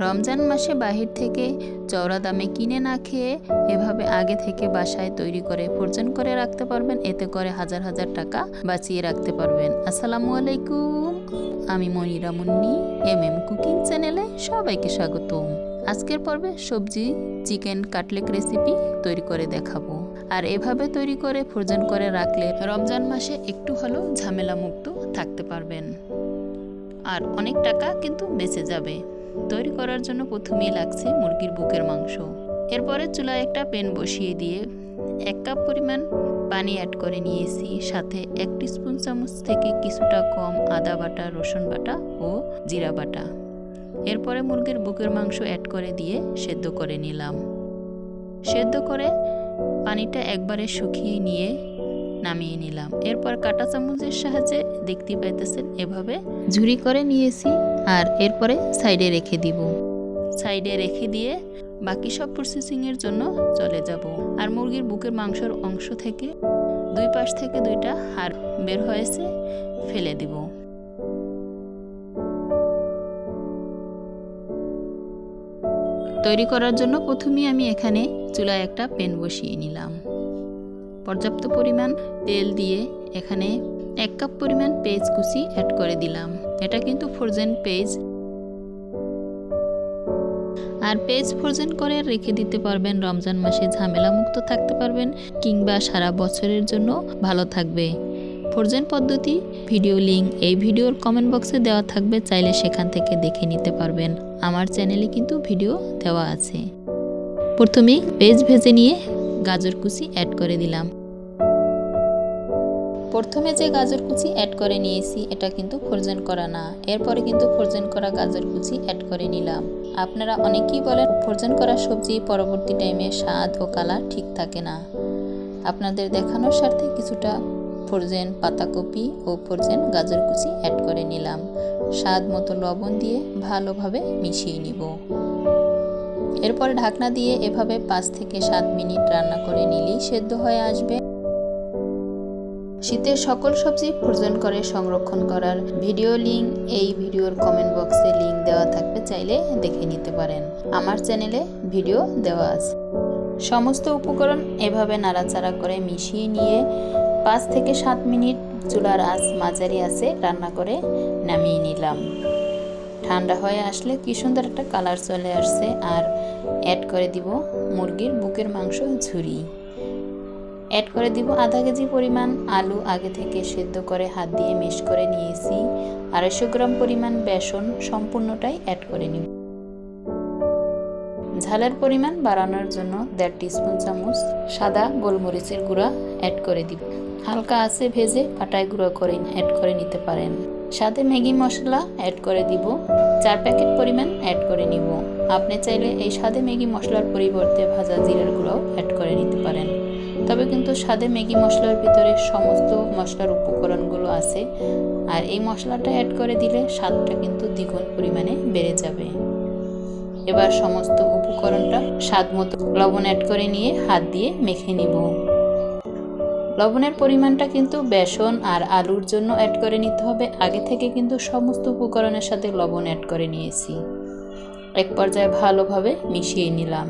রমজান মাসে বাহির থেকে চওড়া দামে কিনে না খেয়ে এভাবে আগে থেকে বাসায় তৈরি করে ফ্রোজেন করে রাখতে পারবেন। এতে করে হাজার হাজার টাকা বাঁচিয়ে রাখতে পারবেন। আসসালামু আলাইকুম, আমি মনিরা মুন্নি, কুকিং চ্যানেলে সবাইকে স্বাগতম। আজকের পর্বে সবজি চিকেন কাটলেট রেসিপি তৈরি করে দেখাবো। আর এভাবে তৈরি করে ফ্রোজেন করে রাখলে রমজান মাসে একটু হলেও ঝামেলা মুক্ত থাকতে পারবেন, আর অনেক টাকা কিন্তু বেঁচে যাবে। তৈরি করার জন্য প্রথমেই লাগছে মুরগির বুকের মাংস। এরপরে চুলায় একটা প্যান বসিয়ে দিয়ে 1 কাপ পরিমাণ পানি অ্যাড করে নিয়েছি। সাথে 1 টিস্পুন চামচ থেকে কিছুটা কম আদা বাটা, রসুন বাটা ও জিরা বাটা। এরপরে মুরগির বুকের মাংস অ্যাড করে দিয়ে সেদ্ধ করে নিলাম। সেদ্ধ করে পানিটা একবারে শুকিয়ে নিয়ে নামিয়ে নিলাম। এরপর কাঁটা চামচের সাহায্যে দেখতে পাইতেছেন এভাবে ঝুরি করে নিয়েছি। আর এরপরে সাইডে রেখে দিব। সাইডে রেখে দিয়ে বাকি সব প্রসেসিংয়ের জন্য চলে যাব। আর মুরগির বুকের মাংসের অংশ থেকে 2 পাশ থেকে 2টা হাড় বের হয়েছে, ফেলে দিব। তৈরি করার জন্য প্রথমেই আমি এখানে চুলায় একটা প্যান বসিয়ে নিলাম। পর্যাপ্ত পরিমাণ তেল দিয়ে এখানে 1 কাপ পরিমাণ পেঁয়াজ কুচি অ্যাড করে দিলাম। এটা কিন্তু ফ্রোজেন পেঁয়াজ। আর পেঁয়াজ ফ্রোজেন করে রেখে দিতে পারবেন, রমজান মাসে ঝামেলা মুক্ত থাকতে পারবেন, কিংবা সারা বছরের জন্য ভালো থাকবে। ফ্রোজেন পদ্ধতি ভিডিও লিঙ্ক এই ভিডিওর কমেন্ট বক্সে দেওয়া থাকবে, চাইলে সেখান থেকে দেখে নিতে পারবেন। আমার চ্যানেলে কিন্তু ভিডিও দেওয়া আছে। প্রথমেই পেঁয়াজ ভেজে নিয়ে গাজর কুচি অ্যাড করে দিলাম। প্রথমে যে গাজর কুচি অ্যাড করে নিয়েছি এটা কিন্তু ফ্রোজেন করা না। এরপরে কিন্তু ফ্রোজেন করা গাজর কুচি অ্যাড করে নিলাম। আপনারা অনেকেই বলেন ফ্রোজেন করা সবজি পরবর্তী টাইমে স্বাদ ও কালার ঠিক থাকে না। আপনাদের দেখানোর স্বার্থে কিছুটা ফ্রোজেন পাতাকপি ও ফ্রোজেন গাজর কুচি অ্যাড করে নিলাম। স্বাদ মতো লবণ দিয়ে ভালোভাবে মিশিয়ে নিব। এরপর ঢাকনা দিয়ে এভাবে 5 থেকে 7 মিনিট রান্না করে নিলেই সেদ্ধ হয়ে আসবে। শীতের সকল সবজি ফ্রোজেন করে সংরক্ষণ করার ভিডিও লিঙ্ক এই ভিডিওর কমেন্ট বক্সে লিঙ্ক দেওয়া থাকবে, চাইলে দেখে নিতে পারেন। আমার চ্যানেলে ভিডিও দেওয়া আছে। সমস্ত উপকরণ এভাবে নাড়াচাড়া করে মিশিয়ে নিয়ে 5 থেকে 7 মিনিট চুলার আঁচ মাঝারি আঁচে রান্না করে নামিয়ে নিলাম। ঠান্ডা হয়ে আসলে কি সুন্দর একটা কালার চলে আসছে। আর অ্যাড করে দিব মুরগির বুকের মাংস ঝুরি। অ্যাড করে দিব আধা কেজি পরিমাণ আলু আগে থেকে সেদ্ধ করে হাত দিয়ে মিক্স করে নিয়েছি। 250 গ্রাম পরিমাণ বেসন সম্পূর্ণটাই অ্যাড করে নিব। ঝালের পরিমাণ বাড়ানোর জন্য 1.5 টিস্পুন চামচ সাদা গোলমরিচের গুঁড়া অ্যাড করে দিব। হালকা আঁচে ভেজে পাটায় গুঁড়ো করে অ্যাড করে নিতে পারেন। সাথে ম্যাগি মশলা অ্যাড করে দিব। 4 প্যাকেট পরিমাণ অ্যাড করে নিব। আপনি চাইলে এই সাদে ম্যাগি মশলার পরিবর্তে ভাজা জিরার গুঁড়াও অ্যাড করে নিতে পারেন। তবে কিন্তু সাদে ম্যাগি মশলার ভিতরে সমস্ত মশলার উপকরণগুলো আছে, আর এই মশলাটা অ্যাড করে দিলে স্বাদটা কিন্তু দ্বিগুণ পরিমাণে বেড়ে যাবে। এবার সমস্ত উপকরণটা স্বাদ মতো লবণ অ্যাড করে নিয়ে হাত দিয়ে মেখে নিব। লবণের পরিমাণটা কিন্তু বেসন আর আলুর জন্য অ্যাড করে নিতে হবে। আগে থেকে কিন্তু সমস্ত উপকরণের সাথে লবণ অ্যাড করে নিয়েছি। এক পর্যায়ে ভালোভাবে মিশিয়ে নিলাম।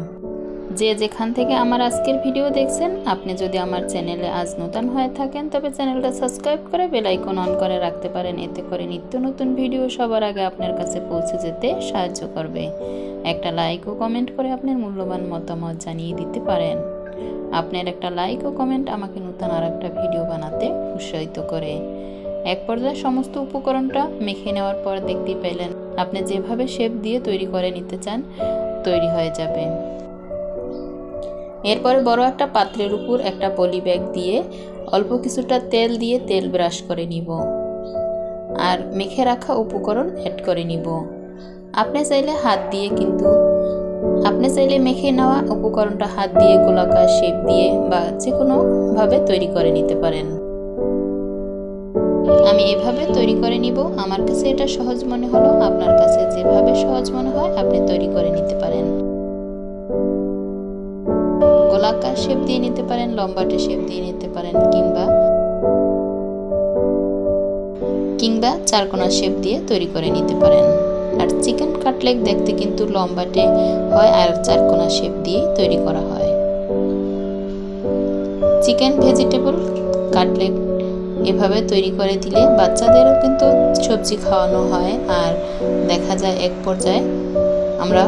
যে যেখান থেকে আমার আজকের ভিডিও দেখছেন, আপনি যদি আমার চ্যানেলে আজ নতুন হয়ে থাকেন তবে চ্যানেলটা সাবস্ক্রাইব করে বেল আইকন অন করে রাখতে পারেন। এতে করে নিত্য নতুন ভিডিও সবার আগে আপনার কাছে পৌঁছে যেতে সাহায্য করবে। একটা লাইক ও কমেন্ট করে আপনার মূল্যবান মতামত জানিয়ে দিতে পারেন। আপনার একটা লাইক ও কমেন্ট আমাকে নতুন আরেকটা ভিডিও বানাতে উৎসাহিত করে। এক পর্যায়ে সমস্ত উপকরণটা মেখে নেওয়ার পর দেখতেই পেলেন আপনি যেভাবে শেপ দিয়ে তৈরি করে নিতে চান তৈরি হয়ে যাবে। এরপরে বড় একটা পাত্রের উপর একটা পলি ব্যাগ দিয়ে অল্প কিছুটা তেল দিয়ে তেল ব্রাশ করে নিব। আর মেখে রাখা উপকরণ অ্যাড করে নিব। আপনি চাইলে মেখে নেওয়া উপকরণটা হাত দিয়ে গোলাকার শেপ দিয়ে বা যে কোনোভাবে তৈরি করে নিতে পারেন। আমি এভাবে তৈরি করে নিব। আমার কাছে এটা সহজ মনে হলো। আপনার কাছে যেভাবে সহজ মনে হয় আপনি তৈরি করে নিতে পারেন। গোলাকার শেপ দিয়ে নিতে পারেন, লম্বাটে শেপ দিয়ে নিতে পারেন, কিংবা চারকোনা শেপ দিয়ে তৈরি করে নিতে পারেন। আর চিকেন কাটলেট দেখতে কিন্তু লম্বাটে হয় আর চারকোনা শেপ দিয়ে তৈরি করা হয়। চিকেন ভেজিটেবল কাটলেট এভাবে তৈরি করে দিলে বাচ্চাদেরও কিন্তু সবজি খাওয়ানো হয়, আর দেখা যায় এক পর্যায়ে আমরা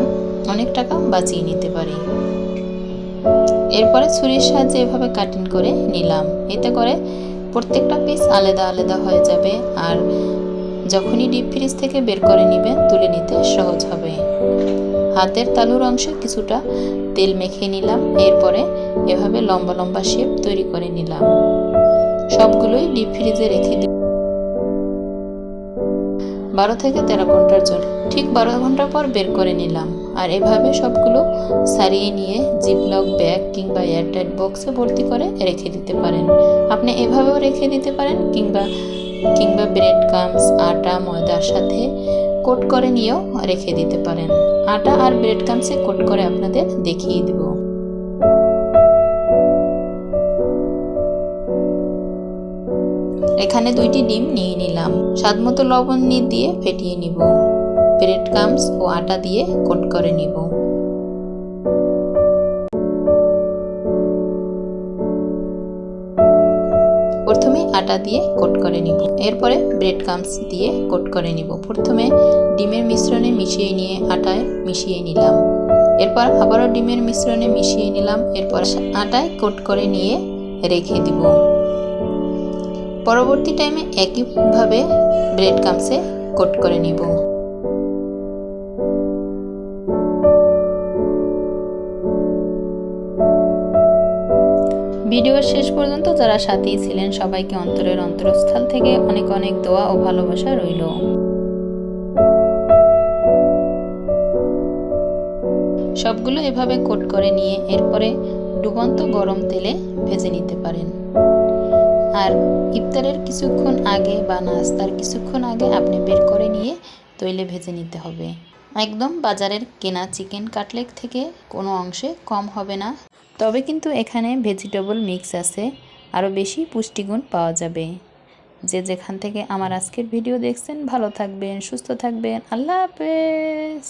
অনেক টাকা বাঁচিয়ে নিতে পারি। এরপরে ছুরির সাহায্যে এভাবে কাটিং করে নিলাম। এতে করে প্রত্যেকটা পিস আলাদা আলাদা হয়ে যাবে, আর যখনই ডিপ ফ্রিজ থেকে বের করে নেবেন তুলে নিতে সহজ হবে। হাতের তালুর অংশে কিছুটা তেল মেখে নিলাম। এরপরে এভাবে লম্বা লম্বা শেপ তৈরি করে নিলাম। সবগুলোই ডিপ ফ্রিজে রেখে দিই 12 থেকে 13 ঘন্টার জন্য। ঠিক 12 ঘন্টা পর বের করে নিলাম। আর এভাবে সবগুলো সারিয়ে নিয়ে জিপলক ব্যাগ কিংবা এয়ারটাইট বক্সে ভর্তি করে রেখে দিতে পারেন। আপনি এভাবেও রেখে দিতে পারেন, কিংবা ব্রেড ক্রাম্বস, আটা, ময়দার সাথে কোট করে নিয়েও রেখে দিতে পারেন। আটা আর ব্রেড ক্রাম্বসে কোট করে আপনাদের দেখিয়ে দেব। এখানে 2টি ডিম নিয়ে নিলাম। স্বাদমতো লবণ দিয়ে ফেটিয়ে নিব। ব্রেড ক্রাম্বস ও আটা দিয়ে কোট করে নিব। প্রথমে আটা দিয়ে কোট করে নিব, এরপরে ব্রেড ক্রাম্বস দিয়ে কোট করে নিব। প্রথমে ডিমের মিশ্রণে মিশিয়ে নিয়ে আটায় মিশিয়ে নিলাম। এরপর আবারও ডিমের মিশ্রণে মিশিয়ে নিলাম। এরপর আটায় কোট করে নিয়ে রেখে দিব। পরবর্তী টাইমে একইভাবে ব্রেড ক্রাম্বসে কোট করে নিব। ভিডিওর শেষ পর্যন্ত যারা সাথেই ছিলেন সবাইকে অন্তরের অন্তরস্থল থেকে অনেক অনেক দোয়া ও ভালোবাসা রইল। সবগুলো এভাবে কোট করে নিয়ে এরপরে ডুবন্ত গরম তেলে ভেজে নিতে পারেন। আর ইফতারের কিছুক্ষণ আগে বা নাস্তার কিছুক্ষণ আগে আপনি বের করে নিয়ে তৈলে ভেজে নিতে হবে। একদম বাজারের কেনা চিকেন কাটলেট থেকে কোনো অংশে কম হবে না, তবে কিন্তু এখানে ভেজিটেবল মিক্স আছে, আরও বেশি পুষ্টিগুণ পাওয়া যাবে। যে যেখান থেকে আমার আজকের ভিডিও দেখছেন ভালো থাকবেন, সুস্থ থাকবেন। আল্লাহ হাফেজ।